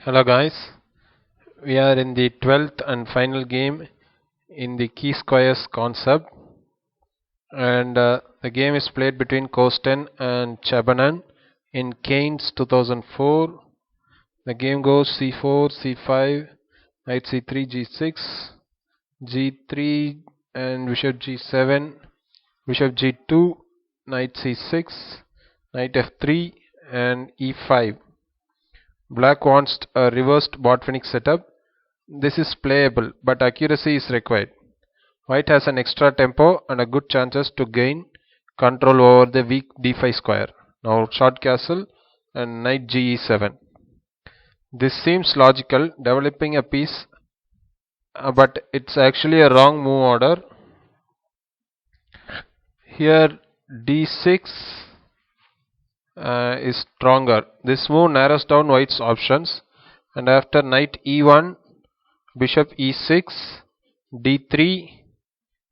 Hello guys, we are in the 12th and final game in the key squares concept, and the game is played between Kosten and Chabanan in Keynes 2004. The game goes c4, c5, knight c3, g6, g3 and bishop g7, bishop g2, knight c6, knight f3 and e5. Black wants a reversed botfinic setup. This is playable, but accuracy is required. White has an extra tempo and a good chances to gain control over the weak d5 square. Now short castle and knight ge7. This seems logical, developing a piece, but it's actually a wrong move order. Here d6 is stronger. This move narrows down white's options, and after knight e1, bishop e6, d3,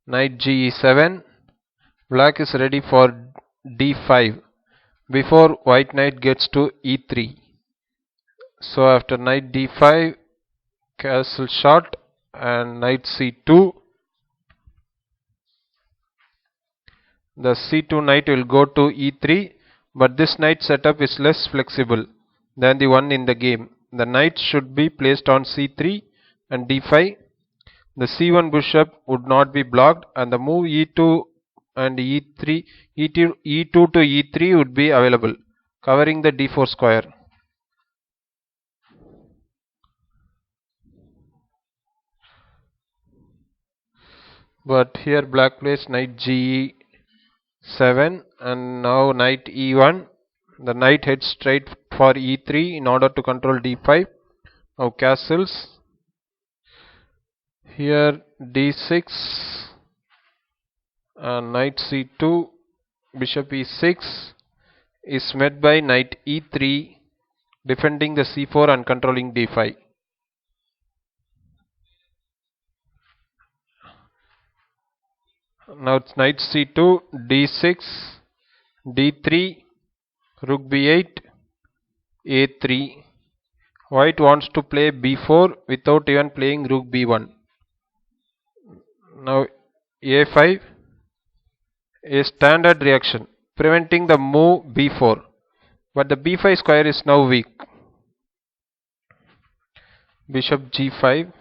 knight ge7, black is ready for d5 before white knight gets to e3. So after knight d5, castle shot and knight c2, the c2 knight will go to e3, but this knight setup is less flexible than the one in the game. The knight should be placed on c3 and d5. The c1 bishop would not be blocked, and the move e2 and e3, e2 to e3 would be available, covering the d4 square. But here black plays knight ge7 and now knight e1. The knight heads straight for e3 in order to control d5. Now castles. Here d6 and knight c2, bishop e6 is met by knight e3, defending the c4 and controlling d5. Now it's knight c2, d6, d3, rook b8, a3. White wants to play b4 without even playing rook b1. Now a5, a standard reaction, preventing the move b4. But the b5 square is now weak. Bishop g5,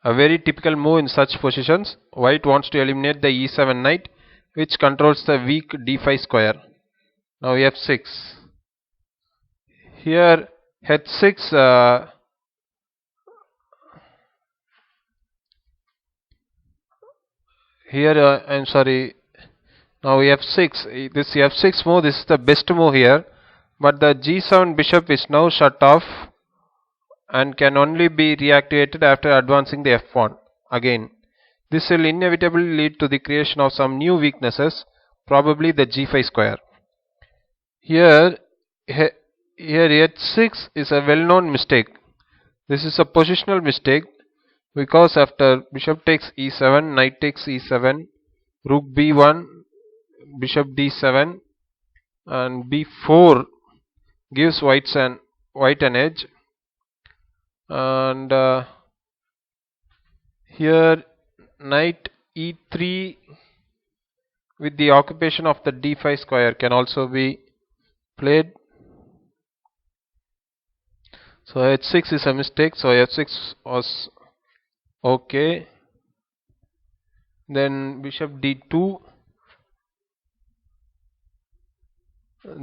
a very typical move in such positions. White wants to eliminate the e7 knight, which controls the weak d5 square. Now f6. Here h6, I'm sorry. Now f6. This f6 move, this is the best move here, but the g7 bishop is now shut off and can only be reactivated after advancing the f pawn. Again, this will inevitably lead to the creation of some new weaknesses, probably the g5 square. Here h6 is a well-known mistake. This is a positional mistake because after bishop takes e7, knight takes e7, rook b1, bishop d7 and b4 gives white an edge, and here knight e3 with the occupation of the d5 square can also be played. So h6 is a mistake, so f6 was okay. Then bishop d2,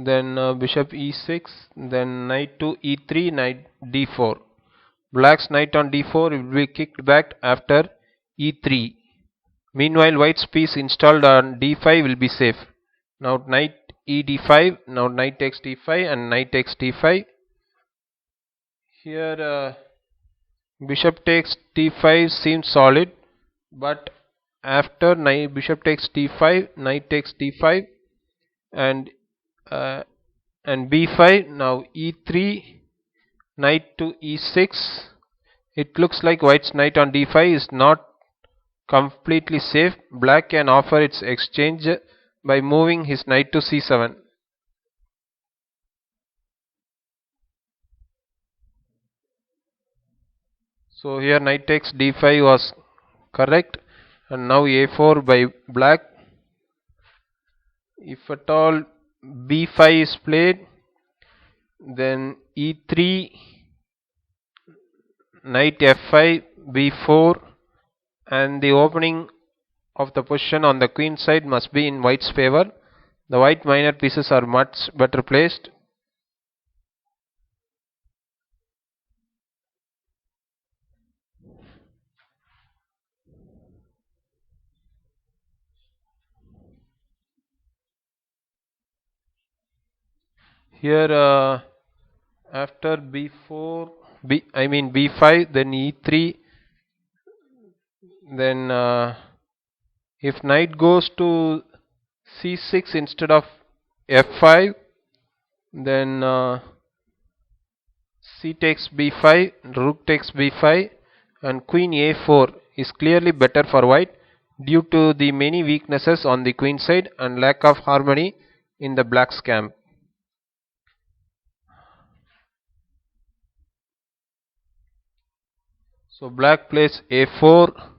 then bishop e6, then knight to e3, knight d4. Black's knight on d4 will be kicked back after e3. Meanwhile, white's piece installed on d5 will be safe. Now knight e d5, now knight takes d5 and knight takes d5. Here bishop takes d5 seems solid, but after bishop takes d5, knight takes d5 and b5, now e3, knight to e6. It looks like white's knight on d5 is not completely safe. Black can offer its exchange by moving his knight to c7. So here knight takes d5 was correct, and now a4 by black. If at all b5 is played, then e3, knight f5, b4, and the opening of the position on the queen side must be in white's favor. The white minor pieces are much better placed. Here after b4, b5, then e3, then if knight goes to c6 instead of f5, then c takes b5, rook takes b5, and queen a4 is clearly better for white due to the many weaknesses on the queen side and lack of harmony in the black's camp. So black plays a4,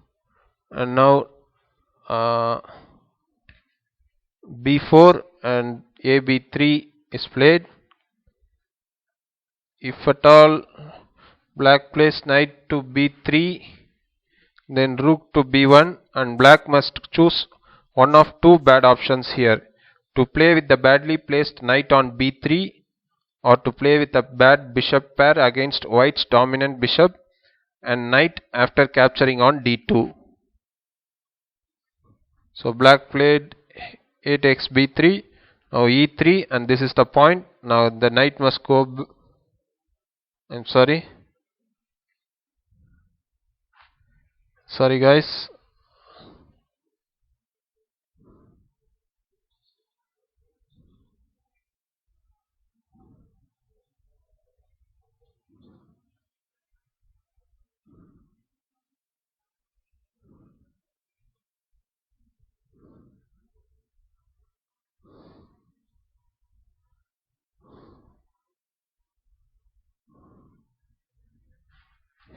and now b4 and ab3 is played. If at all black plays knight to b3, then rook to b1, and black must choose one of two bad options here: to play with the badly placed knight on b3, or to play with a bad bishop pair against white's dominant bishop and knight after capturing on d2. So black played a takes b3, now e3, and this is the point. Now the knight must go sorry guys.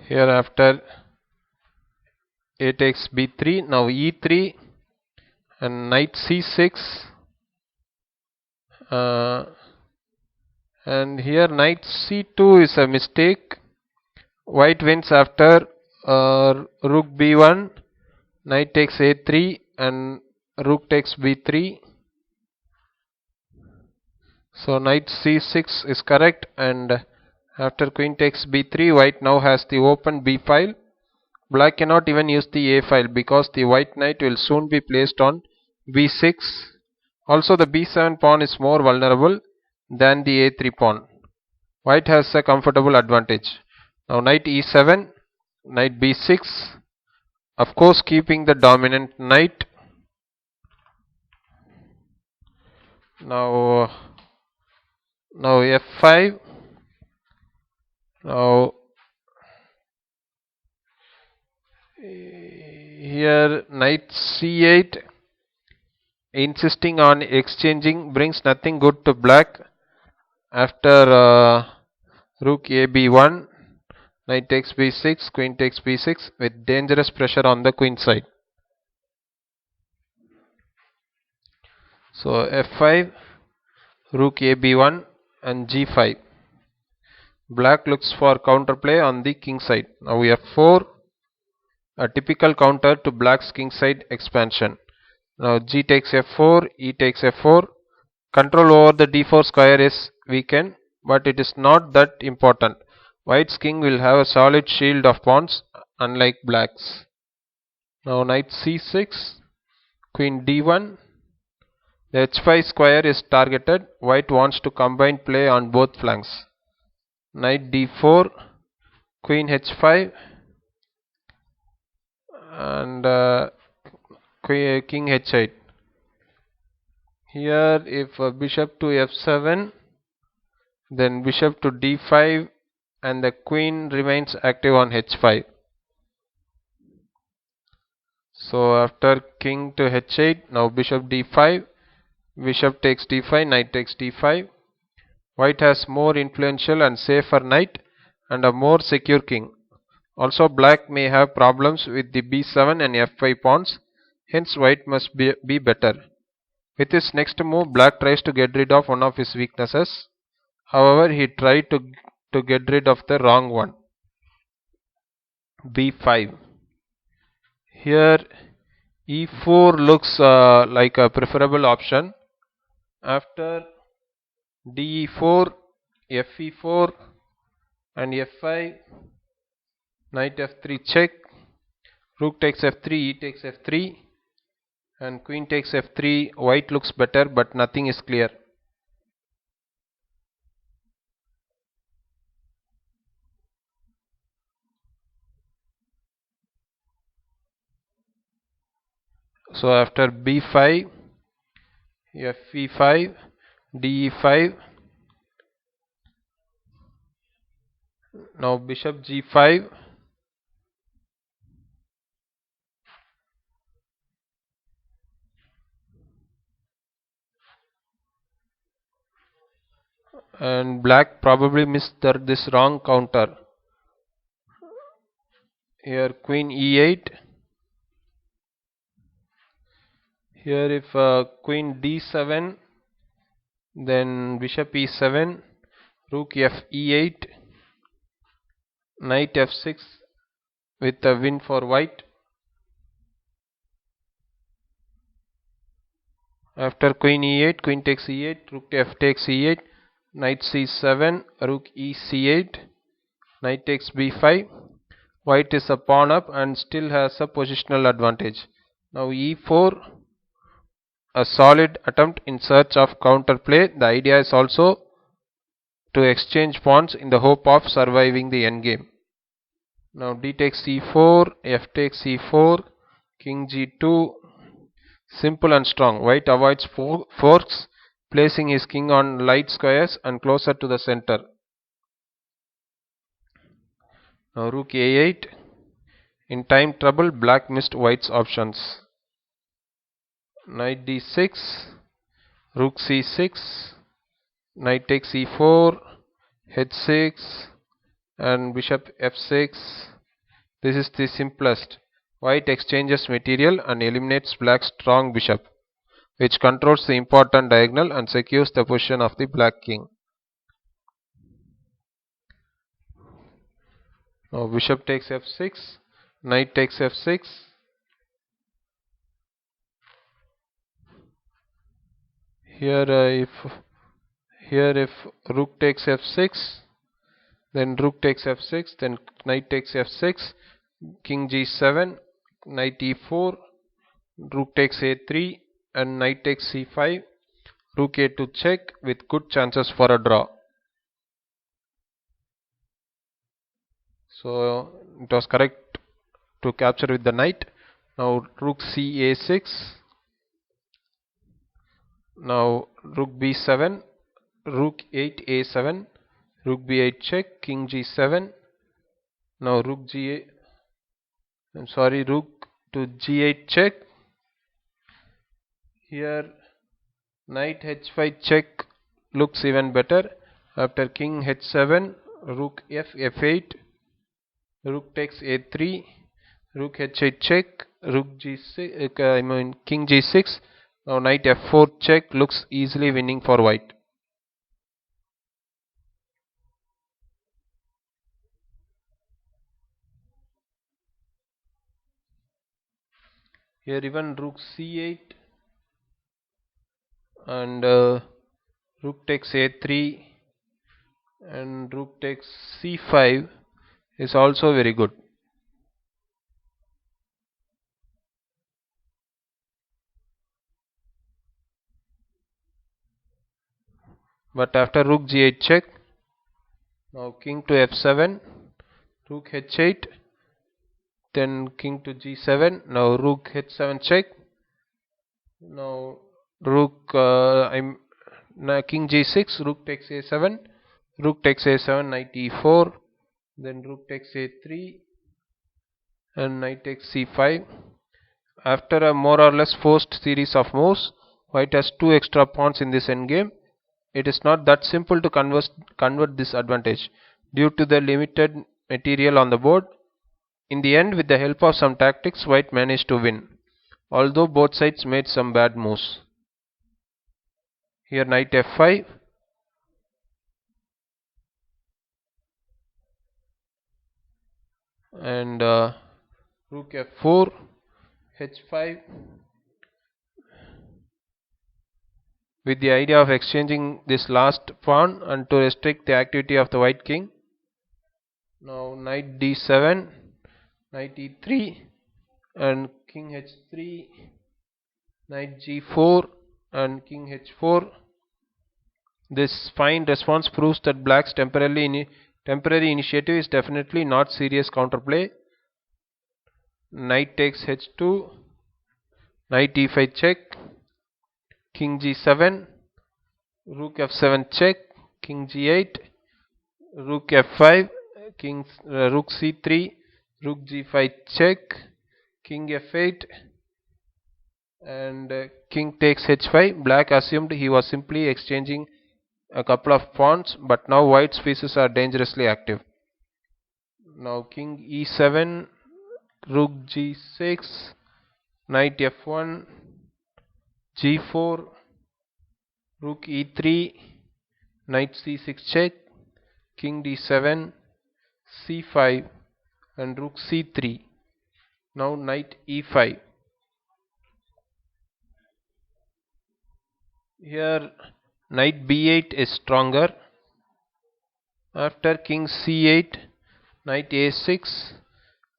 Here after a takes b3, now e3, and knight c6, and here knight c2 is a mistake. White wins after rook b1, knight takes a3, and rook takes b3. So knight c6 is correct, and after queen takes b3, white now has the open b file. Black cannot even use the a file because the white knight will soon be placed on b6. Also the b7 pawn is more vulnerable than the a3 pawn. White has a comfortable advantage. Now knight e7, knight b6, of course keeping the dominant knight. Now f5. Now here knight c8, insisting on exchanging brings nothing good to black. After rook ab1, knight takes b6, queen takes b6 with dangerous pressure on the queen side. So f5, rook ab1 and g5. Black looks for counterplay on the king side. Now we have f4, a typical counter to black's king side expansion. Now g takes f4, e takes f4. Control over the d4 square is weakened, but it is not that important. White's king will have a solid shield of pawns, unlike black's. Now knight c6, queen d1. The h5 square is targeted. White wants to combine play on both flanks. Knight d4, queen h5, and king h8. Here if bishop to f7, then bishop to d5, and the queen remains active on h5. So after king to h8, now bishop d5, bishop takes d5, knight takes d5. White has more influential and safer knight and a more secure king. Also, black may have problems with the b7 and f5 pawns, hence white must be better. With his next move, black tries to get rid of one of his weaknesses. However, he tried to get rid of the wrong one. b5. Here e4 looks like a preferable option. After de4, fe4 and f5, knight f3 check, rook takes f3, e takes f3 and queen takes f3. White looks better, but nothing is clear. So after b5, fe5, de5, now bishop g5, and black probably missed this wrong counter. Here queen e8. Here if queen d7, then bishop e7, rook f e8, knight f6 with a win for white. After queen e8, queen takes e8, rook f takes e8, knight c7, rook e c8, knight takes b5. White is a pawn up and still has a positional advantage. Now e4, a solid attempt in search of counterplay. The idea is also to exchange pawns in the hope of surviving the endgame. Now d takes e4, f takes e4, king g2. Simple and strong. White avoids forks, placing his king on light squares and closer to the center. Now rook a8. In time trouble, black missed white's options. Knight d6, rook c6, knight takes e4, h6 and bishop f6. This is the simplest. White exchanges material and eliminates black's strong bishop, which controls the important diagonal and secures the position of the black king. Now bishop takes f6, knight takes f6. Here if rook takes f6, then rook takes f6, then knight takes f6, king g7, knight e4, rook takes a3 and knight takes c5, rook a2 check with good chances for a draw. So it was correct to capture with the knight. Now rook c6, now rook b7, rook 8 a7, rook b8 check, king g7, now rook to g8 check. Here knight h5 check looks even better. After king h7, rook f8, rook takes a3, rook h8 check, rook g6, king g6. Now knight f4 check looks easily winning for white. Here even rook c8 and rook takes a3 and rook takes c5 is also very good. But after rook g8 check, now king to f7, rook h8, then king to g7, now rook h7 check, now king g6, rook takes a7, rook takes a7, knight e4, then rook takes a3 and knight takes c5. After a more or less forced series of moves, white has two extra pawns in this endgame. It is not that simple to convert this advantage. Due to the limited material on the board, In the end, with the help of some tactics, white managed to win, although both sides made some bad moves. Here knight f5, and rook f4, h5, with the idea of exchanging this last pawn and to restrict the activity of the white king. Now knight d7, knight e3, and king h3, knight g4, and king h4. This fine response proves that black's temporary initiative is definitely not serious counterplay. Knight takes h2, knight e5 check, king g7, rook f7 check, king g8, rook f5, rook c3, rook g5 check, king f8, and king takes h5. Black assumed he was simply exchanging a couple of pawns, but now white's pieces are dangerously active. Now king e7, rook g6, knight f1, g4, rook e3, knight c6 check, king d7, c5, and rook c3. Now knight e5. Here knight b8 is stronger. After king c8, knight a6,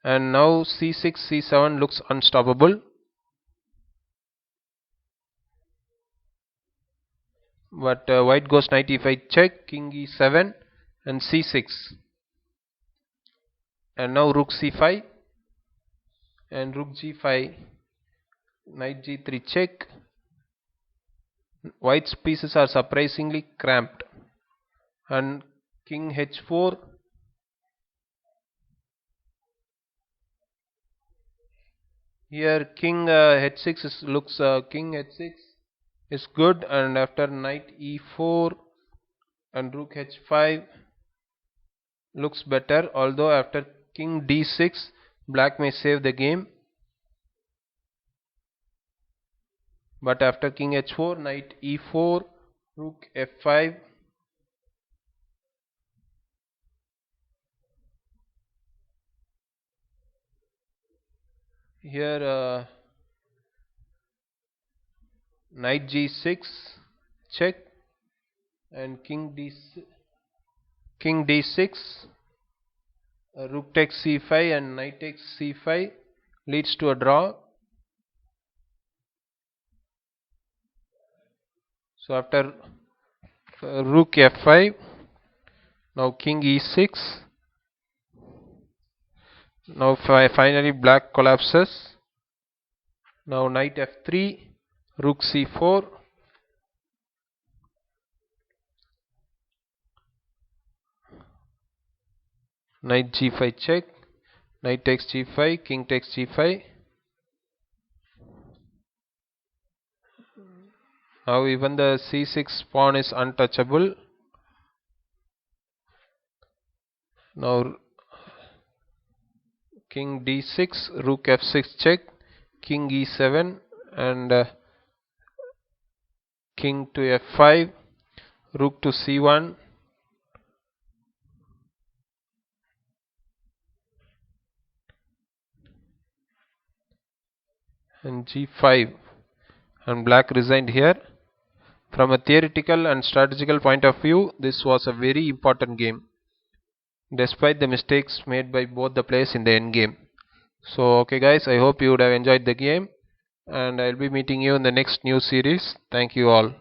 and now c6, c7 looks unstoppable. But white goes knight e5 check, king e7, and c6, and now rook c5, and rook g5, knight g3 check. White's pieces are surprisingly cramped, and king h4, here king h6 looks king h6 is good, and after knight e4 and rook h5 looks better, although after king d6 black may save the game. But after king h4, knight e4, rook f5, here knight g6 check, and king d6, rook takes c5, and knight takes c5 leads to a draw. So after rook f5, now king e6, now finally black collapses. Now knight f3, rook c4, knight g5 check, knight takes g5, king takes g5. Now even the c6 pawn is untouchable. Now king d6, rook f6 check, king e7, and king to f5, rook to c1, and g5, and black resigned here. From a theoretical and strategical point of view, this was a very important game, despite the mistakes made by both the players in the end game. So okay guys, I hope you would have enjoyed the game, and I'll be meeting you in the next new series. Thank you all.